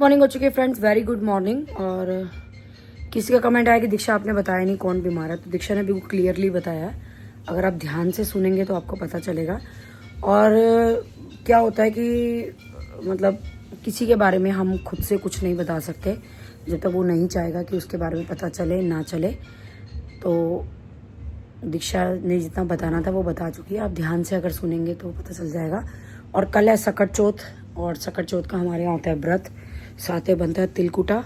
Morning हो चुकी है फ्रेंड्स, वेरी गुड मॉर्निंग। और किसी का कमेंट आया कि दीक्षा आपने बताया नहीं कौन बीमार है, तो दीक्षा ने बिल्कुल क्लियरली बताया है। अगर आप ध्यान से सुनेंगे तो आपको पता चलेगा। और क्या होता है कि मतलब किसी के बारे में हम खुद से कुछ नहीं बता सकते जब तक वो नहीं चाहेगा कि उसके बारे में पता चले ना चले। तो दीक्षा ने जितना बताना था वो बता चुकी है। आप ध्यान से अगर सुनेंगे तो पता चल जाएगा। और कल है सकट चौथ, और सकट चौथ का हमारे यहाँ होता है व्रत, साथ में बनता है तिलकुटा।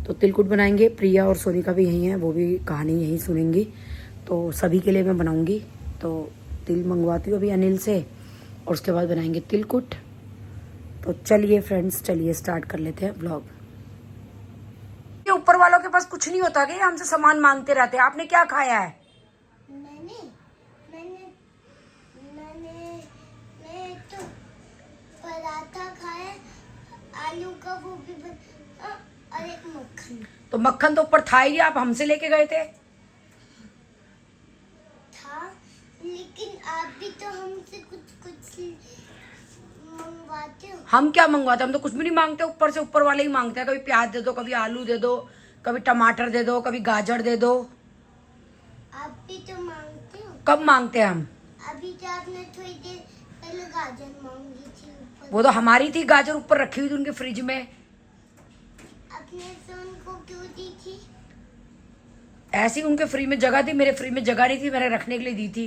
तो तिलकुट बनाएंगे। प्रिया और सोनिका भी यहीं हैं, वो भी कहानी यहीं सुनेंगी। तो सभी के लिए मैं बनाऊंगी। तो तिल मंगवाती हूँ अभी अनिल से, और उसके बाद बनाएंगे तिलकुट। तो चलिए फ्रेंड्स, चलिए स्टार्ट कर लेते हैं ब्लॉग। ये ऊपर वालों के पास कुछ नहीं होता कि हमसे सामान मांगते रहते हैं। आपने क्या खाया है? मैंने मैंने मैंने मैं तो पराठा खाया, आलू का गोभी और एक मक्खन तो मक्खन तो ऊपर था ही, आप हमसे लेके गए थे। था, लेकिन आप भी तो हमसे कुछ कुछ मंगवाते हो। हम क्या मंगवाते, हम तो कुछ भी नहीं मांगते। ऊपर से ऊपर वाले ही मांगते हैं। कभी प्याज दे दो, कभी आलू दे दो, कभी टमाटर दे दो, कभी गाजर दे दो। आप भी तो मांगते हो। कब मांगते हैं हम? अभी तो आपने थोड़ी देर पहले गाजर मांगी थी ऊपर। वो तो हमारी थी गाजर, ऊपर रखी हुई थी उनके फ्रिज में। आपने सोन को क्यों दी थी? ऐसी उनके फ्रिज में जगह थी, मेरे फ्रिज में जगह नहीं थी, मैंने रखने के लिए दी थी।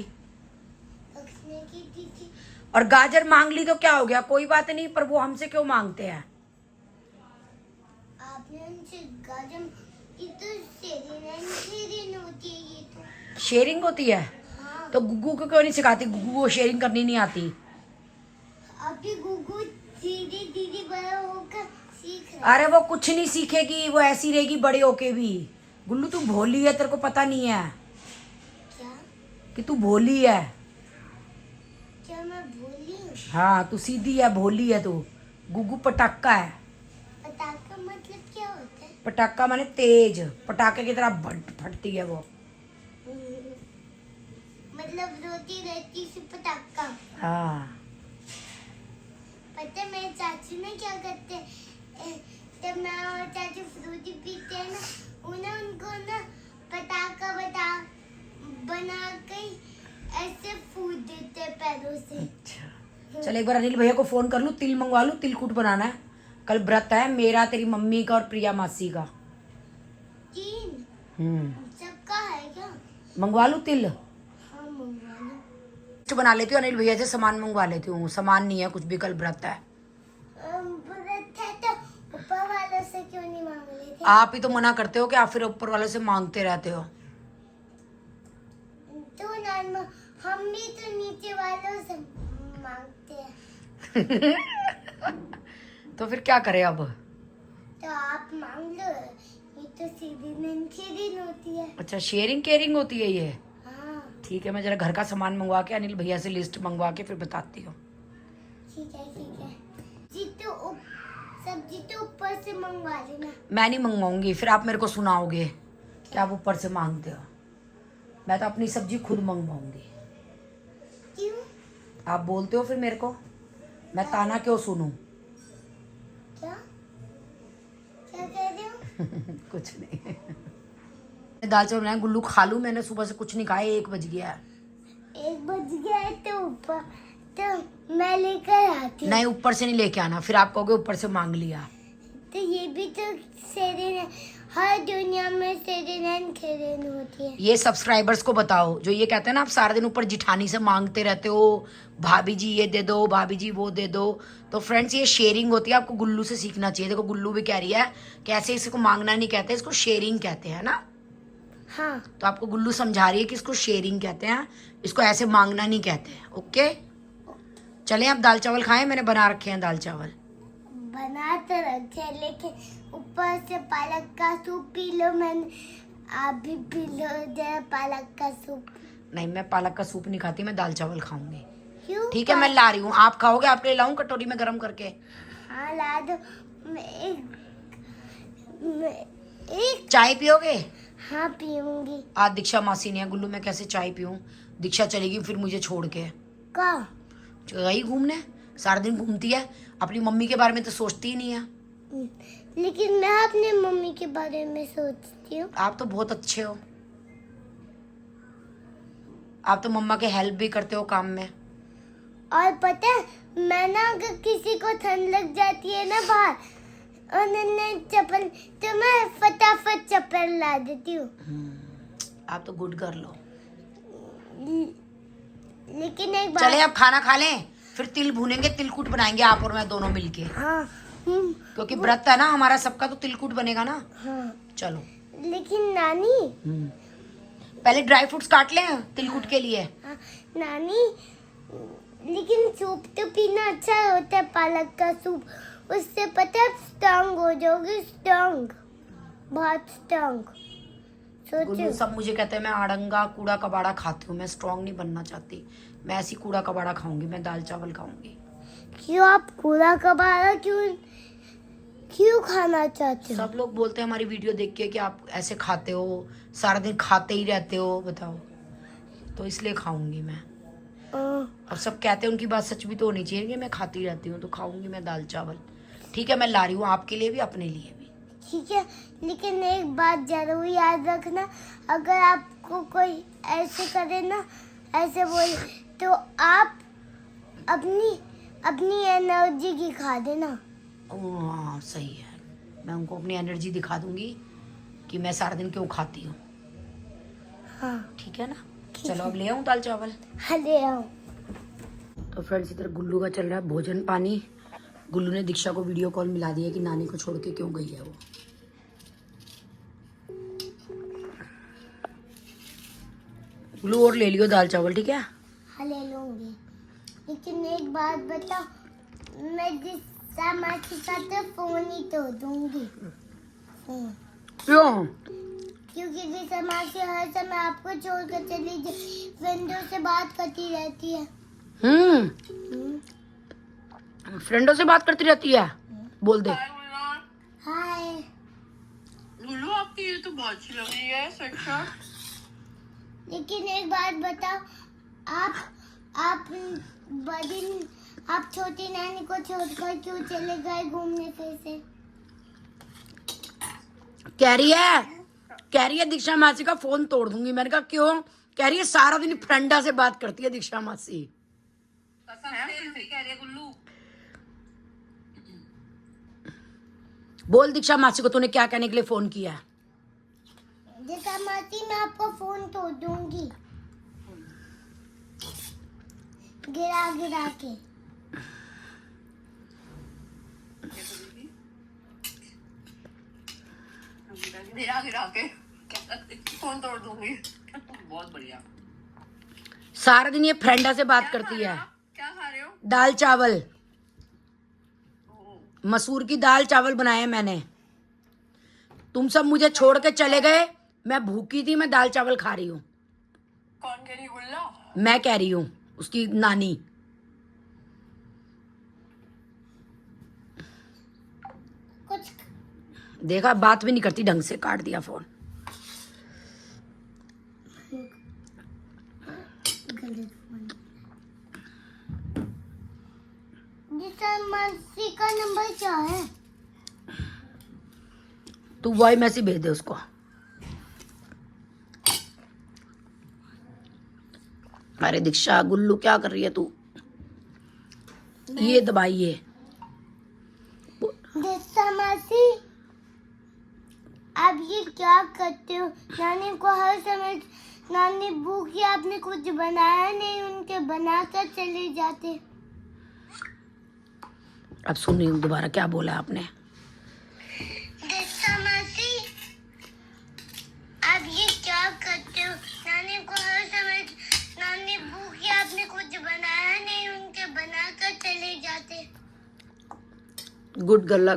रखने की दी थी। और गाजर मांग ली तो क्या हो गया, कोई बात नहीं। पर वो हमसे क्यों मांगते हैं? आपने उनसे गाजर, ये तो शेरिंग होती है। ये तो शेयरिंग होती है। हाँ। तो गुग्गू को क्यों नहीं सिखाती? गुग्गू को शेयरिंग करनी नहीं आती। अभी गुगु धीरे धीरे बड़ा होकर सीख रहा है। अरे वो कुछ नहीं सीखेगी, वो ऐसी रहेगी बड़े होके भी। गुल्लू तू भोली है, तेरे को पता नहीं है क्या कि तू भोली है। क्या मैं भूली हूँ? हाँ, तू सीधी है, भोली है तू। गुग्गू पटाखा है। पटाखा मतलब क्या होता है? पटाखा माने तेज, पटाखे की तरह फटती है वो। मतलब रोटी रहती से पटाखा। हाँ। पता है मेरे चाचू ने क्या करते हैं? जब मैं और चाचू फ्रूटी पीते हैं ना, उनको ना पटाखा बना के ऐसे फूट देते हैं पैरों से। अच्छा, चल एक बार अनिल भैया को फोन कर लूं, तिल मंगवा लूं। तिलकुट बनाना है। कल व्रत है मेरा, तेरी मम्मी का और प्रिया मासी का। 3 सबका है क्या? मंगवा लूं तिल। हाँ मंगवा लो। लिस्ट बना लेती हूँ, अनिल भैया से सामान मंगवा लेती हूँ। सामान नहीं है कुछ भी, कल व्रत है। व्रत है तो ऊपर वालों से क्यों नहीं मांग लेते? आप ही तो मना करते हो कि आप फिर ऊपर वालों से मांगते रहते हो। तो नान हम भी तो नीचे वालों से मांगते हैं। तो फिर क्या करें अब? तो आप मांग लो, ये तो सीधी होती है। अच्छा, शेयरिंग केयरिंग होती है ये। हाँ ठीक है, मैं जरा घर का सामान मंगवा के अनिल भैया से लिस्ट मंगवा के फिर बताती हूँ। ठीक है ठीक है। सब्जी तो ऊपर से मंगवा लेना। मैं नहीं मंगवाऊंगी, फिर आप मेरे को सुनाओगे कि आप ऊपर से मांगते हो। मैं तो अपनी सब्जी खुद मंगवाऊंगी। क्यों? आप बोलते हो फिर मेरे को, मैं ताना क्यों सुनूं? क्या क्या कह रहे हो? कुछ नहीं। दाल चावल बनाए, गुल्लू खा लूं। मैंने सुबह से कुछ नहीं खाया, 1 बज गया है। 1 बज गया है तो ऊपर तो मैं लेकर आती हूँ। नहीं, ऊपर से नहीं लेके आना, फिर आप कहोगे ऊपर से मांग लिया। तो ये भी तो सेरेन, हर दुनिया में सेरेन होती है। ये सब्सक्राइबर्स को बताओ जो ये कहते हैं ना आप सारा दिन ऊपर जिठानी से मांगते रहते हो, भाभी जी ये दे दो, भाभी जी वो दे दो। तो फ्रेंड्स, ये शेयरिंग होती है, आपको गुल्लू से सीखना चाहिए। देखो गुल्लू भी कह रही है कैसे इसको मांगना नहीं कहते, इसको शेयरिंग कहते हैं ना। हाँ तो आपको गुल्लू समझा रही है कि इसको शेयरिंग कहते हैं, इसको ऐसे मांगना नहीं कहते। ओके, चलें आप दाल चावल खाएं, मैंने बना रखे हैं दाल चावल। बना तो रखे, लेकिन ऊपर से पालक का सूप पी लो। मैंने आप भी पी लो जरा पालक का सूप। नहीं, मैं पालक का सूप नहीं खाती, मैं दाल चावल खाऊंगी। क्यों? ठीक है, मैं ला रही हूँ। आप खाओगे? आपके लिए लाऊं कटोरी में गर्म करके? हाँ ला दो। मैं एक चाय पियोगे? हाँ पीऊंगी। आज दीक्षा मासी नहीं है गुल्लू, मैं कैसे चाय पीऊं? दीक्षा चलेगी फिर मुझे छोड़ के। कहाँ? गई घूमने, सारा दिन घूमती है, अपनी मम्मी के बारे में तो सोचती ही नहीं है। लेकिन मैं अपने मम्मी के बारे में सोचती हूँ। आप तो बहुत अच्छे हो, आप तो मम्मा के हेल्प भी करते हो काम में। और पता है, मैं ना अगर किसी को ठंड लग जाती है ना बाहर और नन्हे चप्पल, तो मैं फटाफट चप्पल ला देती हूँ। आप तो गुड गर्ल हो। लेकिन एक बात, चले अब खाना खा लें, फिर तिल भूनेंगे, तिलकुट बनाएंगे आप और मैं दोनों मिलके। हाँ क्योंकि व्रत है ना हमारा सबका, तो तिलकुट बनेगा ना। हाँ। चलो। लेकिन नानी, पहले ड्राई फ्रूट्स काट लें तिलकुट के लिए। हाँ, नानी, लेकिन सूप तो पीना अच्छा होता है, पालक का सूप। उससे पता है स्ट्रांग हो जाओगी, स्ट्रांग, बहुत स्ट्रांग। गुल्लू सब मुझे कहते हैं मैं आड़ंगा कूड़ा कबाड़ा खाती हूँ, मैं स्ट्रांग नहीं बनना चाहती, मैं ऐसी कूड़ा कबाड़ा खाऊंगी, मैं दाल चावल खाऊंगी। क्यों आप कूड़ा कबाड़ा क्यों खाना चाहते हो? सब लोग बोलते हैं हमारी वीडियो देख के कि आप ऐसे खाते हो, सारा दिन खाते ही रहते हो, बताओ, तो इसलिए खाऊंगी मैं। अब सब कहते हैं, उनकी बात सच भी तो होनी चाहिए कि मैं खाती रहती हूँ, तो खाऊंगी मैं दाल चावल। ठीक है, मैं ला रही हूँ आपके लिए भी, अपने लिए भी। ठीक है, लेकिन एक बात जरूर याद रखना, अगर आपको कोई ऐसे करे ना, ऐसे बोले, तो आप अपनी एनर्जी दिखा देना। हाँ सही है, मैं उनको अपनी एनर्जी दिखा दूंगी कि मैं सारा दिन क्यों खाती हूँ। हाँ ठीक है ना। चलो अब ले आऊँ दाल चावल। हाँ, ले आओ। तो फ्रेंड्स, इधर गुल्लू का चल रहा है भोजन पानी। गुल्लू ने दीक्षा को वीडियो कॉल मिला दिया कि नानी को छोड़ के क्यों गई है वो। गुल्लू और ले लियो दाल चावल, ठीक है। हाँ, ले लूंगी। लेकिन एक बात बताओ, मैं जिस मासी का तो फोन ही तो दूंगी। क्यों? क्योंकि जिस मासी हर समय आपको छोड़कर चली जाए, फ्रेंडों से बात करती रहती है। फ्रेंडों से बात करती रहती है, बोल दे। हाय गुल्लू, आपकी ये तो बहुत अच्छी लग रही है शर्ट। लेकिन एक बात बताओ, आप छोटी नानी को छोड़कर क्यों चले गए घूमने फिर से? कह रही है दीक्षा मासी का फोन तोड़ दूंगी। मैंने कहा क्यों? कह रही है सारा दिन फ्रेंडा से बात करती है दीक्षा मासी। कह रही है गुल्लू। बोल दीक्षा मासी को तूने क्या कहने के लिए फोन किया है। जैसा मासी, मैं आपको फोन तोड़ दूंगी, गिरा गिरा के। गिरा के फोन तोड़ दूंगी। बहुत बढ़िया। सारा दिन ये फ्रेंडा से बात करती है। क्या खा रहे हो? दाल चावल, मसूर की दाल चावल बनाए मैंने। तुम सब मुझे छोड़ के चले गए, मैं भूखी थी, मैं दाल चावल खा रही हूँ। कौन कह रही गुल्ला? मैं कह रही हूँ, उसकी नानी। कुछ देखा, बात भी नहीं करती ढंग से, काट दिया फोन। जैसा मासी का नंबर क्या है? तू वही मैसेज भेज दे उसको। अरे दीक्षा, गुल्लू क्या कर रही है तू? ये दबाइए। जैसा मासी, आप ये क्या करते हो? नानी को हर समय, नानी भूखी, आपने कुछ बनाया नहीं, उनके बनाकर चले जाते। अब सुन रही हूँ दोबारा क्या बोला आपने। जैसा मासी, आप ये क्या करते हो? नानी को हर समय, नानी भूखी, आपने कुछ बनाया नहीं, उनके बनाकर चले जाते। गुड गल्ला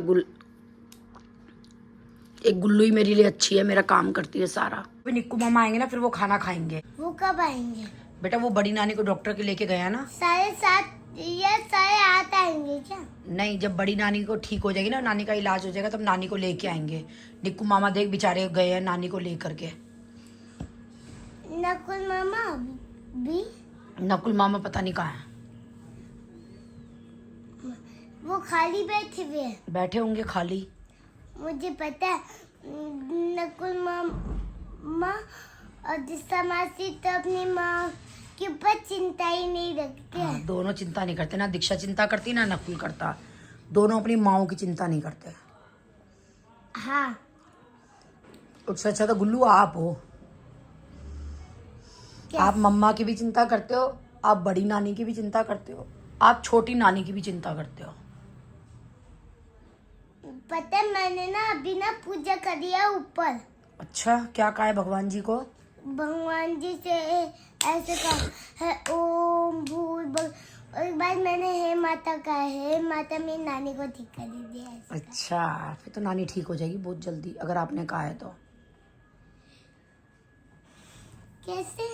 एक गुल्लू ही मेरे लिए अच्छी है, मेरा काम करती है सारा। अभी निक्कू मामा आएंगे ना, फिर वो खाना खाएंगे। वो कब आएंगे? बेटा वो बड़ी नानी को डॉक्टर के लेके गया ना। 7:30 या 8:30 आएंगे क्या? नहीं, जब बड़ी नानी को ठीक हो जाएगी ना, नानी का इलाज हो जाएगा, तब नानी को लेके आएंगे। निक्कू मामा देख बेचारे गए हैं नानी को लेकर के। नकुल मामा भी? नकुल मामा पता नहीं कहाँ है, वो खाली बैठे हुए हैं। बैठे होंगे खाली। मुझे पता है नकुल मामा और दिशा मासी तो अपनी माँ के ऊपर चिंता ही नहीं रखते हाँ, हैं। दोनों चिंता नहीं करते, ना दीक्षा चिंता करती ना नकुल करता। दोनों अपनी माओ की चिंता नहीं करते। हाँ उससे अच्छा तो गुल्लू आप हो। आप मम्मा की भी चिंता करते हो, आप बड़ी नानी की भी चिंता करते हो, आप छोटी नानी की भी चिंता करते हो। पता है मैंने ना अभी ना पूजा करी है ऊपर। अच्छा, क्या कहा है भगवान जी को? भगवान जी से ऐसे कहा है ओम भूत भग और एक बार मैंने हे माता कहा हे माता मेरी नानी को ठीक कर दीजिए ऐसे। अच्छा, फिर तो नानी ठीक हो जाएगी बहुत जल्दी अगर आपने कहा है तो। कैसे?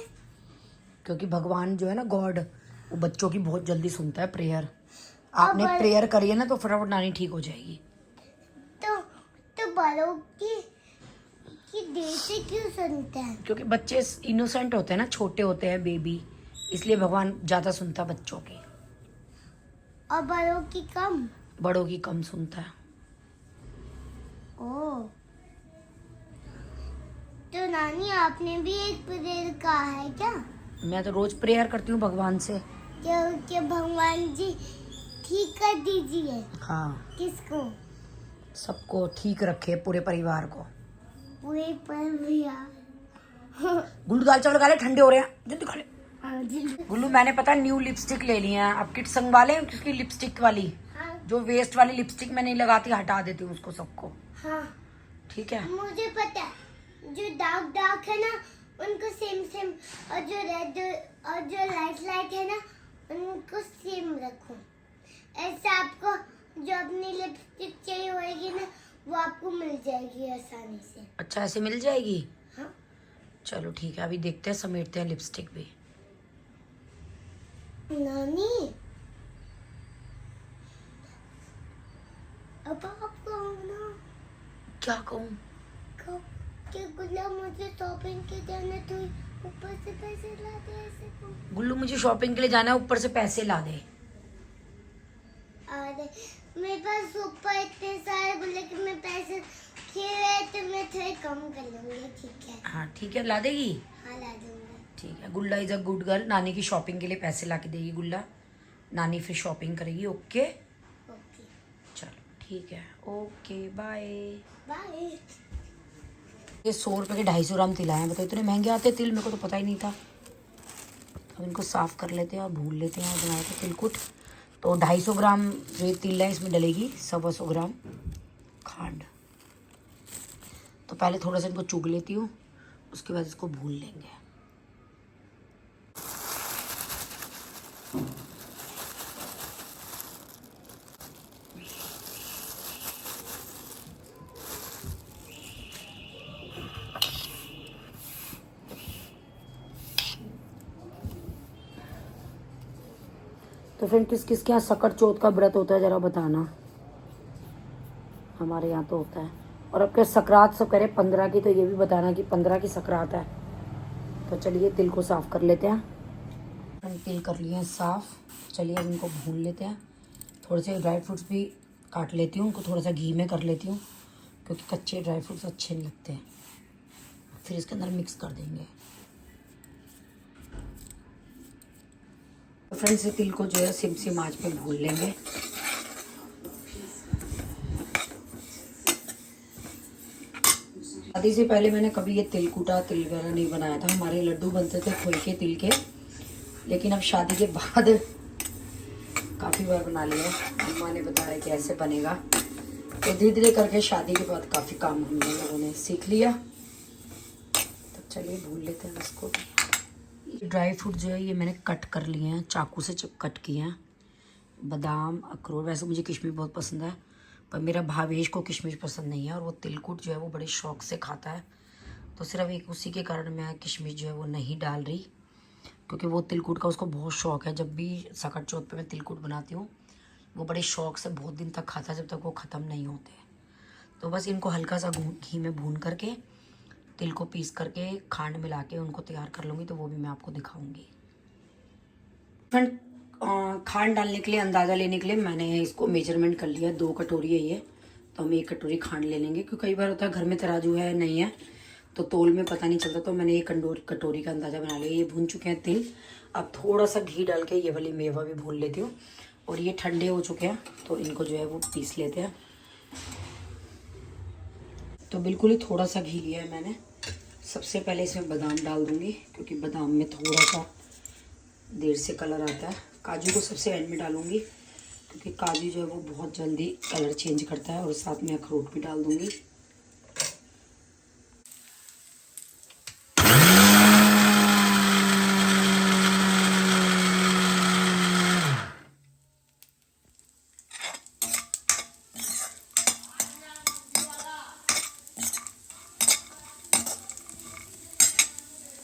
क्योंकि भगवान जो है ना गॉड, वो बच्चों की बहुत जल्दी सुनता है प्रेयर। आपने अब- प्रेयर करी है ना तो फटाफट नानी ठीक हो जाएगी। तो बड़ों की देर से क्यों सुनते हैं? क्योंकि बच्चे इनोसेंट होते हैं ना, छोटे होते हैं बेबी, इसलिए भगवान ज्यादा सुनता है बच्चों की, और बड़ों की कम। बड़ों की कम सुनता है। ओ तो नानी आपने भी एक प्रेयर कहा है क्या? मैं तो रोज प्रेयर करती हूँ भगवान से। कि भगवान जी ठीक कर दीजिए। हाँ, किसको? सबको ठीक रखे, पूरे परिवार को। पूरे परिवार। गुल्लू दाल चावल खा ले, ठंडे हो रहे हैं, जल्दी खा ले। हाँ जी। गुल्लू मैंने पता न्यू लिपस्टिक ले ली है, आप किट संगवाले उसकी लिपस्टिक वाली, हाँ जो वेस्ट वाली लिपस्टिक मैं नहीं लगाती, हटा देती हूँ उसको सबको। हाँ ठीक है, मुझे पता है जो डार्क डार्क है ना उनको सेम सेम और जो रेड और जो लाइट लाइट है ना उनको सेम रखो। ऐसे आपको जो अपनी लिपस्टिक चाहिए होगी ना वो आपको मिल जाएगी आसानी से। अच्छा ऐसे मिल जाएगी। हाँ चलो ठीक है, अभी देखते हैं, समेटते हैं लिपस्टिक भी। नानी अब आप कहो ना क्या कहूँ? कब कि गुल्ला मुझे शॉपिंग के जाना तो ऊपर से पैसे लाते ऐसे को। गुल्लू मुझे शॉपिंग के लिए जाना है, ऊपर से पैसे ला दे। अरे मेरे पास ऊपर इतने सारे गुल्ले कि मैं पैसे खेल तो मैं थोड़े कम कर लूंगी। ठीक है? हाँ ठीक है, ला देगी। हाँ ला दूंगी। ठीक है, गुल्ला इज अ गुड गर्ल, नानी की शॉपिंग के लिए पैसे ला के देगी गुल्ला, नानी फिर शॉपिंग करेगी। ओके ओके चलो ठीक है, ओके बाय। बाय। ये 100 रुपये के 250 ग्राम तिल आए हैं, बताओ इतने महंगे आते तिल, मेरे को तो पता ही नहीं था। अब इनको साफ कर लेते हैं और भून लेते हैं, बनाए थे तिलकुट। तो 250 ग्राम जो ये तिल है इसमें डलेगी 125 ग्राम खांड। तो पहले थोड़ा सा इनको चुग लेती हूँ, उसके बाद इसको भून लेंगे। तो फ्रेंड किस किस के यहाँ सकट चौथ का व्रत होता है जरा बताना। हमारे यहाँ तो होता है। और अब क्या सकरात सब करे 15 की, तो ये भी बताना कि 15 की सकरात है। तो चलिए तिल को साफ कर लेते हैं। हम तिल कर लिए हैं साफ, चलिए अब इनको भून लेते हैं। थोड़े से ड्राई फ्रूट्स भी काट लेती हूँ, उनको थोड़ा सा घी में कर लेती हूँ क्योंकि कच्चे ड्राई फ्रूट्स अच्छे नहीं लगते हैं। फिर इसके अंदर मिक्स कर देंगे। तो फ्रेंड्स ये तिल को जो है सिम सिम आंच पे भून लेंगे। शादी से पहले मैंने कभी ये तिल कूटा तिल वगैरह नहीं बनाया था। हमारे लड्डू बनते थे खोए के तिल के, लेकिन अब शादी के बाद काफ़ी बार बना लिया। अम्मा ने बताया कि ऐसे बनेगा, तो धीरे धीरे करके शादी के बाद काफ़ी काम हम लोगों ने सीख लिया। तो चलिए भून लेते हैं इसको। ड्राई फ्रूट जो है ये मैंने कट कर लिए हैं, चाकू से कट किए हैं। बादाम, अखरोट, वैसे मुझे किशमिश बहुत पसंद है पर मेरा भावेश को किशमिश पसंद नहीं है और वो तिलकुट जो है वो बड़े शौक से खाता है। तो सिर्फ एक उसी के कारण मैं किशमिश जो है वो नहीं डाल रही, क्योंकि वो तिलकुट का उसको बहुत शौक है। जब भी सकट चौथ पे मैं तिलकुट बनाती हूँ वो बड़े शौक से बहुत दिन तक खाता है जब तक वो ख़त्म नहीं होते। तो बस इनको हल्का सा घी में भून करके तिल को पीस करके खांड मिला के उनको तैयार कर लूँगी, तो वो भी मैं आपको दिखाऊंगी। खांड डालने के लिए, अंदाज़ा लेने के लिए मैंने इसको मेजरमेंट कर लिया। 2 कटोरी है ये, तो हम 1 कटोरी खांड ले लेंगे, क्योंकि कई बार होता है घर में तराजू है नहीं है तो तोल में पता नहीं चलता। तो मैंने 1 कटोरी का अंदाज़ा बना लिया। ये भून चुके हैं तिल। अब थोड़ा सा घी डाल के ये वाली मेवा भी भून लेती हूँ। और ये ठंडे हो चुके हैं तो इनको जो है वो पीस लेते हैं। तो बिल्कुल ही थोड़ा सा घी लिया है मैंने। सबसे पहले इसमें बादाम डाल दूँगी, क्योंकि बादाम में थोड़ा सा देर से कलर आता है। काजू को सबसे एंड में डालूँगी, क्योंकि काजू जो है वो बहुत जल्दी कलर चेंज करता है। और साथ में अखरोट भी डाल दूँगी।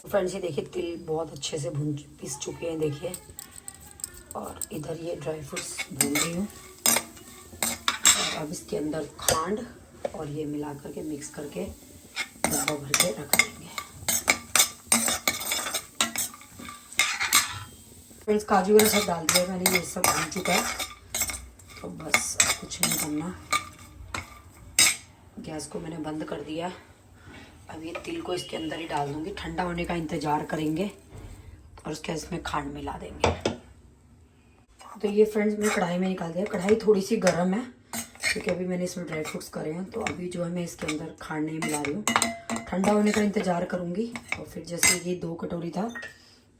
फ्रेंड्स ये देखिए तिल बहुत अच्छे से पीस चुके हैं देखिए। और इधर ये ड्राई फ्रूट्स भून रही हूँ। और अब इसके अंदर खांड और ये मिला करके मिक्स करके डब्बा भर के रख देंगे। फ्रेंड्स काजू वगैरह सब डाल दिया मैंने, ये सब भून चुका है। तो बस अब कुछ नहीं करना, गैस को मैंने बंद कर दिया। अब ये तिल को इसके अंदर ही डाल दूंगी। ठंडा होने का इंतज़ार करेंगे और उसके इसमें खांड मिला देंगे। तो ये फ्रेंड्स मैं कढ़ाई में निकाल दिया। कढ़ाई थोड़ी सी गर्म है, क्योंकि अभी मैंने इसमें ड्राई फ्रूट्स करे हैं। तो अभी जो है मैं इसके अंदर खांड नहीं मिला रही हूँ, ठंडा होने का इंतज़ार करूँगी। और फिर जैसे ये 2 कटोरी था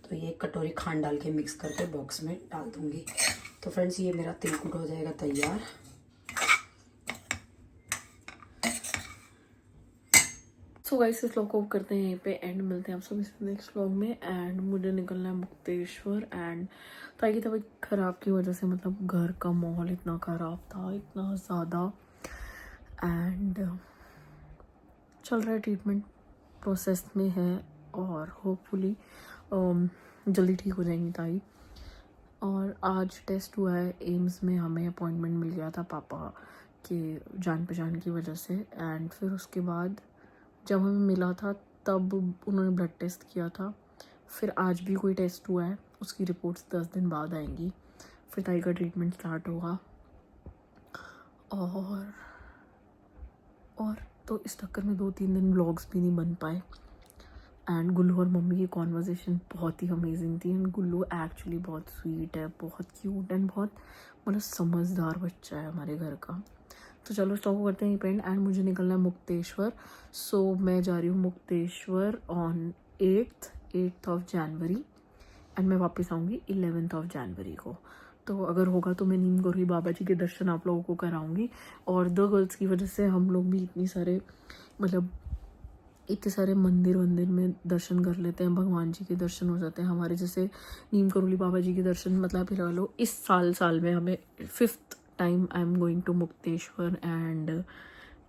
तो ये 1 कटोरी खांड डाल के मिक्स करके बॉक्स में डाल दूँगी। तो फ्रेंड्स ये मेरा तिलकुट हो जाएगा तैयार। सो गाइस इस व्लॉग को करते हैं यहीं पे एंड। मिलते हैं आप सभी से नेक्स्ट व्लॉग में। एंड मुझे निकलना है मुक्तेश्वर। एंड ताई की तबीयत खराब की वजह से मतलब घर का माहौल इतना ख़राब था, इतना ज़्यादा। एंड चल रहा है, ट्रीटमेंट प्रोसेस में है और होपफुली जल्दी ठीक हो जाएंगी ताई। और आज टेस्ट हुआ है एम्स में, हमें अपॉइंटमेंट मिल गया था पापा के जान पहचान की वजह से। एंड फिर उसके बाद जब हमें मिला था तब उन्होंने ब्लड टेस्ट किया था। फिर आज भी कोई टेस्ट हुआ है, उसकी रिपोर्ट्स 10 दिन बाद आएंगी। फिर ताई का ट्रीटमेंट स्टार्ट होगा। और तो इस चक्कर में 2-3 दिन व्लॉग्स भी नहीं बन पाए। एंड गुल्लू और मम्मी की कॉन्वर्सेशन बहुत ही अमेजिंग थी। एंड गुल्लू एक्चुअली बहुत स्वीट है, बहुत क्यूट एंड बहुत मतलब समझदार बच्चा है हमारे घर का। तो चलो स्टॉप करते हैं पेंट। एंड मुझे निकलना है मुक्तेश्वर। सो मैं जा रही हूँ Mukteshwar on 8th of January. And मैं वापस आऊँगी 11th ऑफ जनवरी को। तो अगर होगा तो मैं नीम करूँगी, बाबा जी के दर्शन आप लोगों को कराऊँगी। और 2 गर्ल्स की वजह से हम लोग भी इतने सारे मंदिर में दर्शन कर लेते हैं, भगवान जी के दर्शन हो जाते हैं हमारे। जैसे नीम करोली बाबा जी के दर्शन मतलब फिर लो इस साल में हमें 5th time I am going to Mukteshwar. And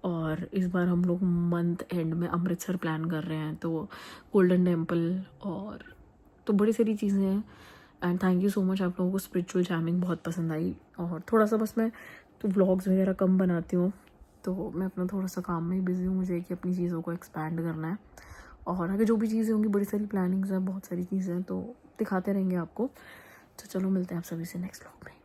और इस बार हम लोग मंथ एंड में अमृतसर प्लान कर रहे हैं, तो गोल्डन टेम्पल और तो बड़ी सारी चीज़ें हैं। And thank you so much, आप लोगों को स्पिरिचुअल जैमिंग बहुत पसंद आई। और थोड़ा सा बस मैं तो व्लॉग्स वगैरह कम बनाती हूँ, तो मैं अपना थोड़ा सा काम में ही बिजी हूँ। मुझे कि अपनी चीज़ों को एक्सपैंड करना है। और आगे जो भी चीज़ें होंगी, बड़ी सारी प्लानिंग्स हैं, बहुत सारी चीज़ें हैं, तो दिखाते रहेंगे आपको। तो चलो मिलते हैं आप सभी से नेक्स्ट व्लॉग में।